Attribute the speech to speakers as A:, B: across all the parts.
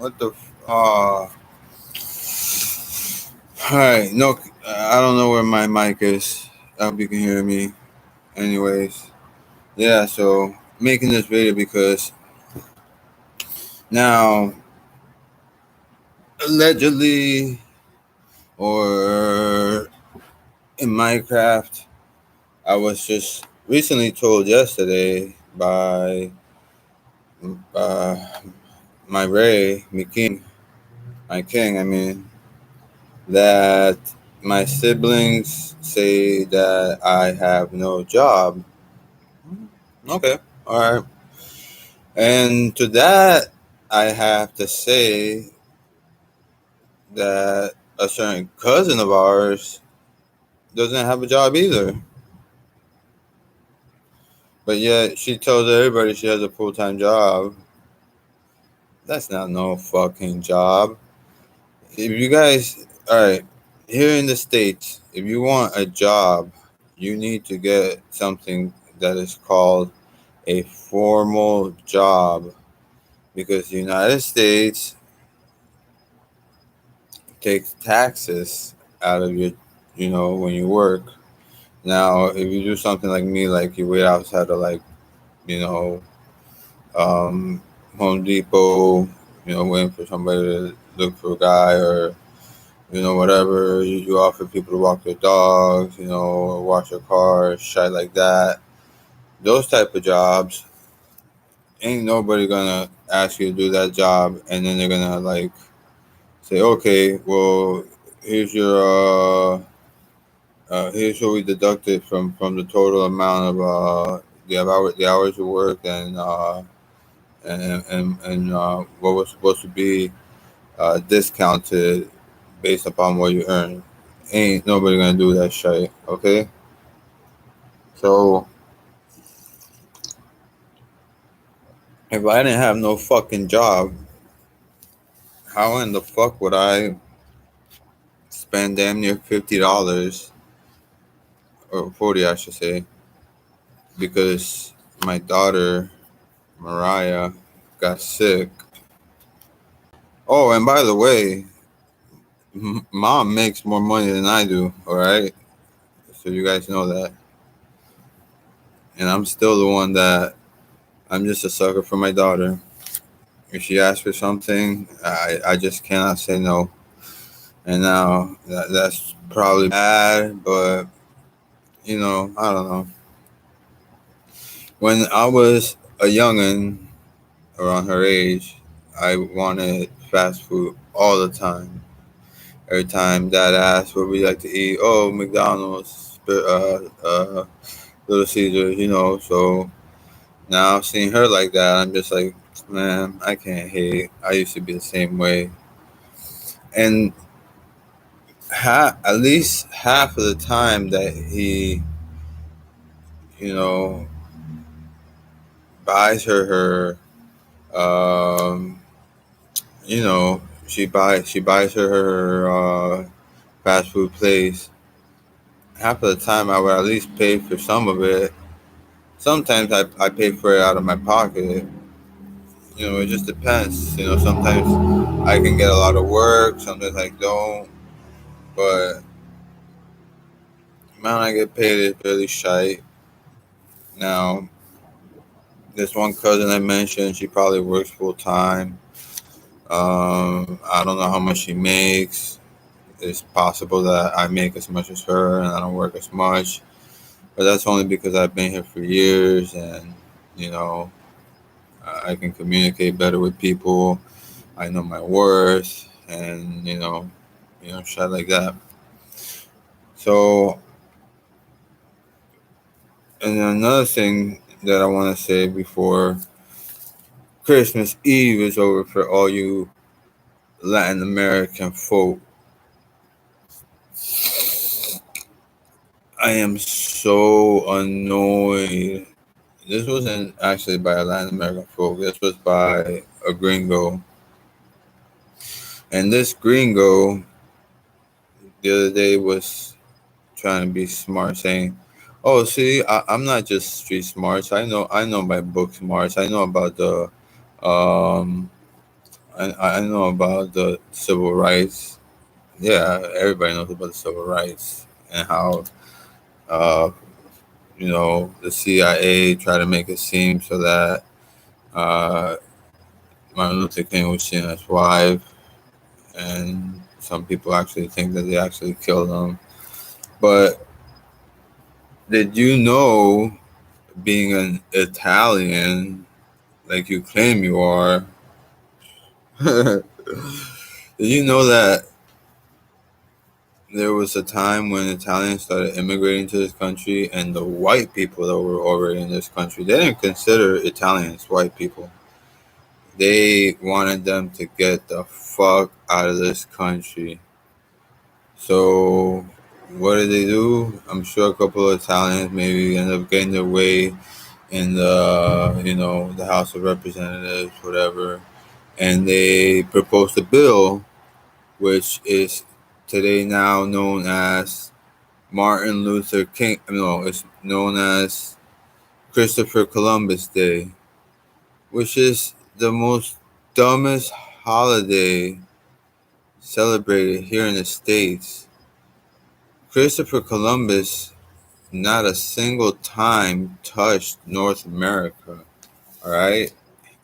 A: What the? Alright, no, I don't know where my mic is. I hope you can hear me. Anyways, yeah, so making this video because now, allegedly, or in Minecraft, I was just recently told yesterday by uh, my Ray, my king, that my siblings say that I have no job. Okay, alright. And to that, I have to say that a certain cousin of ours doesn't have a job either. But yet she tells everybody she has a full time job. That's not no fucking job. If you guys, alright, here in the States, if you want a job, you need to get something that is called a formal job because the United States takes taxes out of your, when you work. Now, if you do something like me, like you wait outside of you know, um, Home Depot, waiting for somebody to look for a guy or, whatever, you offer people to walk their dogs, or wash their cars, shit like that. Those type of jobs, ain't nobody gonna ask you to do that job and then they're gonna say, okay, well, here's your here's what we deducted from the total amount of the hours you worked and what was supposed to be discounted based upon what you earn. Ain't nobody gonna do that shit. Okay, so if I didn't have no fucking job, how in the fuck would I spend damn near $50 or 40, I should say, because my daughter Mariah got sick. Oh, and by the way, mom makes more money than I do. All right, so you guys know that. And I'm still the one that I'm just a sucker for my daughter. If she asks for something, I just cannot say no. And now that's probably bad, but I don't know. When I was a youngin, around her age, I wanted fast food all the time. Every time Dad asked what we like to eat, oh, McDonald's, Little Caesars, So now seeing her like that, I'm just like, man, I can't hate. I used to be the same way. And at least half of the time that he, you know, buys um, she buys her fast food place. Half of the time, I would at least pay for some of it. Sometimes I pay for it out of my pocket. It just depends. Sometimes I can get a lot of work, sometimes I don't. But the amount I get paid is really shite. Now, this one cousin I mentioned, she probably works full time. I don't know how much she makes. It's possible that I make as much as her and I don't work as much. But that's only because I've been here for years and, you know, I can communicate better with people. I know my worth and, shit like that. So, and another thing that I want to say before Christmas Eve is over for all you Latin American folk, I am so annoyed. This wasn't actually by a Latin American folk. This was by a gringo. And this gringo the other day was trying to be smart, saying, "Oh, see, I'm not just street smarts. I know my book smarts. Um, I know about the civil rights. Yeah, everybody knows about the civil rights and how uh, the CIA tried to make it seem so that uh, Martin Luther King was seeing his wife, and some people actually think that they actually killed him. But did you know, being an Italian, like you claim you are, did you know that there was a time when Italians started immigrating to this country, and the white people that were already in this country, they didn't consider Italians white people. They wanted them to get the fuck out of this country. So what did they do? I'm sure a couple of Italians maybe ended up getting their way in the House of Representatives, whatever, and they proposed a bill which is today now known as Martin Luther King. No, it's known as Christopher Columbus Day, which is the most dumbest holiday celebrated here in the States. Christopher Columbus not a single time touched North America. All right,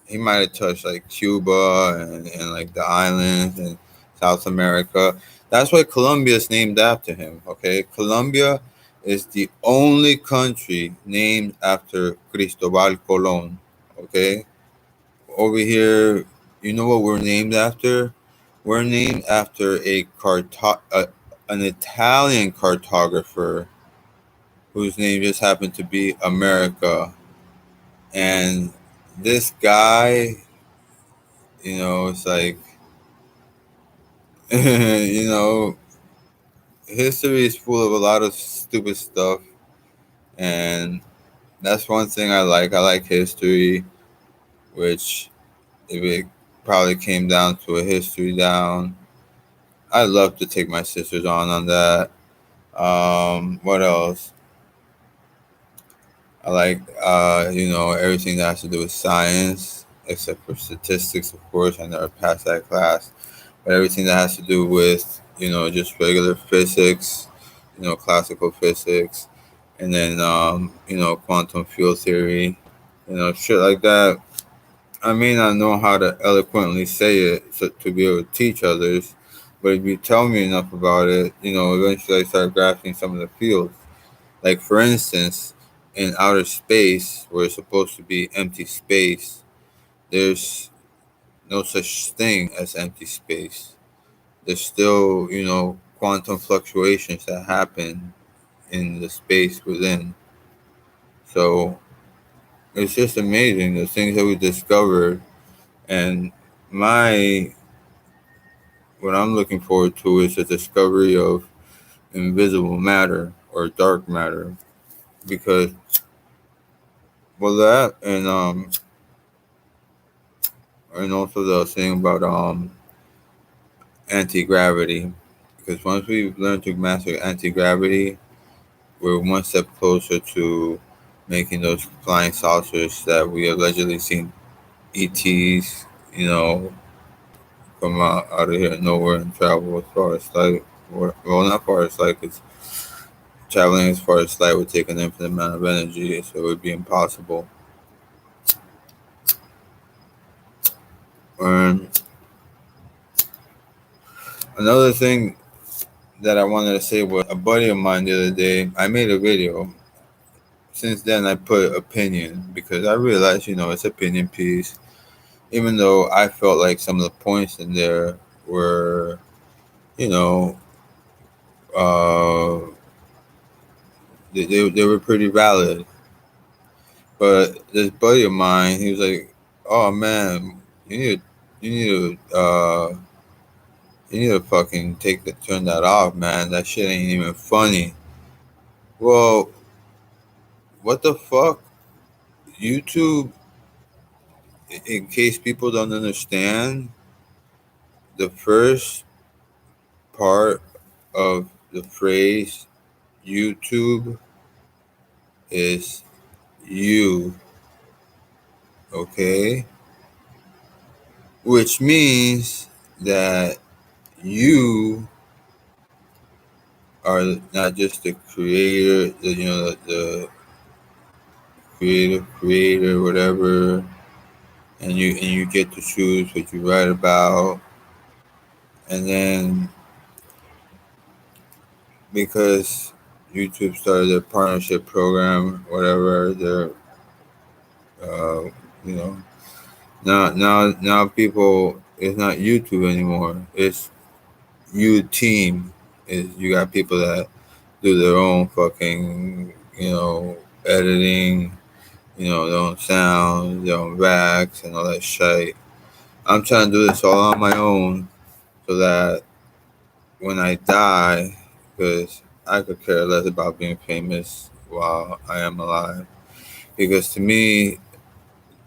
A: he might have touched like Cuba and like the islands and South America. That's why Colombia is named after him. Okay, Colombia is the only country named after Cristobal Colon. Okay, over here, you know what we're named after? We're named after an Italian cartographer whose name just happened to be America. And this guy, it's like, you know, history is full of a lot of stupid stuff. And that's one thing I like. I like history, which if it probably came down to a history down, I'd love to take my sisters on that. What else? I like, everything that has to do with science, except for statistics, of course. I never passed that class. But everything that has to do with, just regular physics, classical physics, and then, quantum field theory, shit like that. I may not know how to eloquently say it to be able to teach others, but if you tell me enough about it, eventually I start grasping some of the fields. Like, for instance, in outer space, where it's supposed to be empty space, there's no such thing as empty space. There's still, quantum fluctuations that happen in the space within. So it's just amazing the things that we discovered. And my what I'm looking forward to is the discovery of invisible matter or dark matter, because well, that and also the thing about anti-gravity, because once we learn to master anti-gravity, we're one step closer to making those flying saucers that we allegedly seen ETs, come out of here nowhere and travel as far as light. Well, not far as light, because traveling as far as light would take an infinite amount of energy, so it would be impossible. And another thing that I wanted to say was a buddy of mine the other day. I made a video. Since then, I put opinion because I realized, it's opinion piece. Even though I felt like some of the points in there were, you know, uh, they were pretty valid. But this buddy of mine, he was like, "Oh man, you need you need to fucking turn that off, man. That shit ain't even funny." Well, what the fuck? YouTube, in case people don't understand, the first part of the phrase YouTube is you, okay? which means that you are not just the creator, the creator, whatever, and you get to choose what you write about, and then because YouTube started their partnership program, whatever, their uh, you know, now people, it's not YouTube anymore. It's you team. Is you got people that do their own fucking, editing, their own sounds, their own racks, and all that shit. I'm trying to do this all on my own so that when I die, because I could care less about being famous while I am alive. Because to me,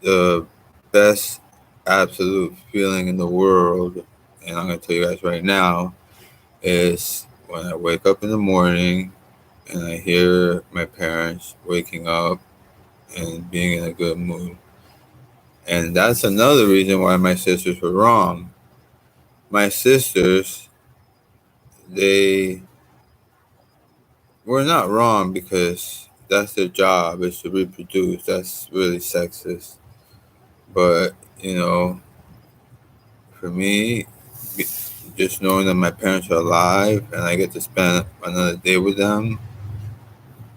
A: the best absolute feeling in the world, and I'm going to tell you guys right now, is when I wake up in the morning and I hear my parents waking up and being in a good mood. And that's another reason why my sisters were wrong. My sisters, they were not wrong because that's their job, is to reproduce. That's really sexist. But, for me, just knowing that my parents are alive and I get to spend another day with them,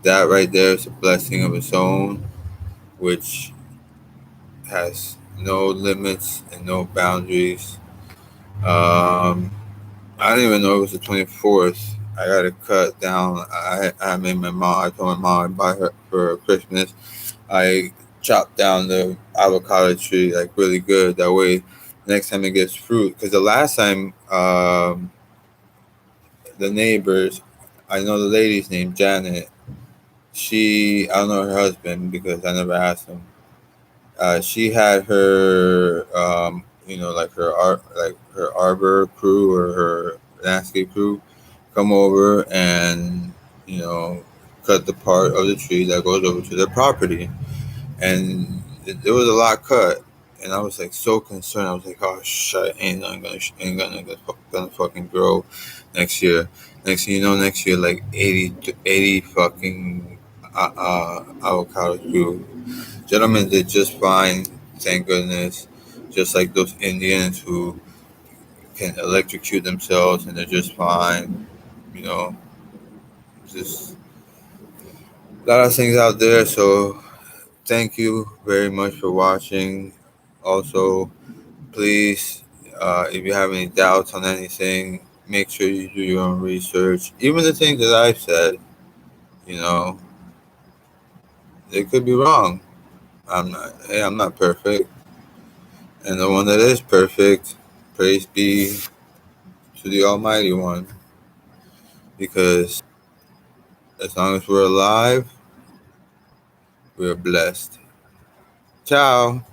A: that right there is a blessing of its own, which has no limits and no boundaries. Um, I didn't even know it was the 24th. I got to cut down. I made my mom. I told my mom I'd buy her for Christmas. I chopped down the avocado tree like really good. That way, next time it gets fruit. Because the last time, the neighbors, I know the lady's name, Janet. I don't know her husband because I never asked him. She had her, like her arbor crew or her landscape crew come over and, you know, cut the part of the tree that goes over to their property. And there was a lot cut. And I was like so concerned. I was like, "Oh shit, ain't gonna fucking grow next year." Next thing you know, next year like 80 fucking avocados grew. Gentlemen did just fine, thank goodness. Just like those Indians who can electrocute themselves and they're just fine. You know, just a lot of things out there. So thank you very much for watching. Also, please, if you have any doubts on anything, make sure you do your own research. Even the things that I've said, you know, they could be wrong. I'm not perfect. And the one that is perfect, praise be to the Almighty One. Because as long as we're alive, we're blessed. Ciao.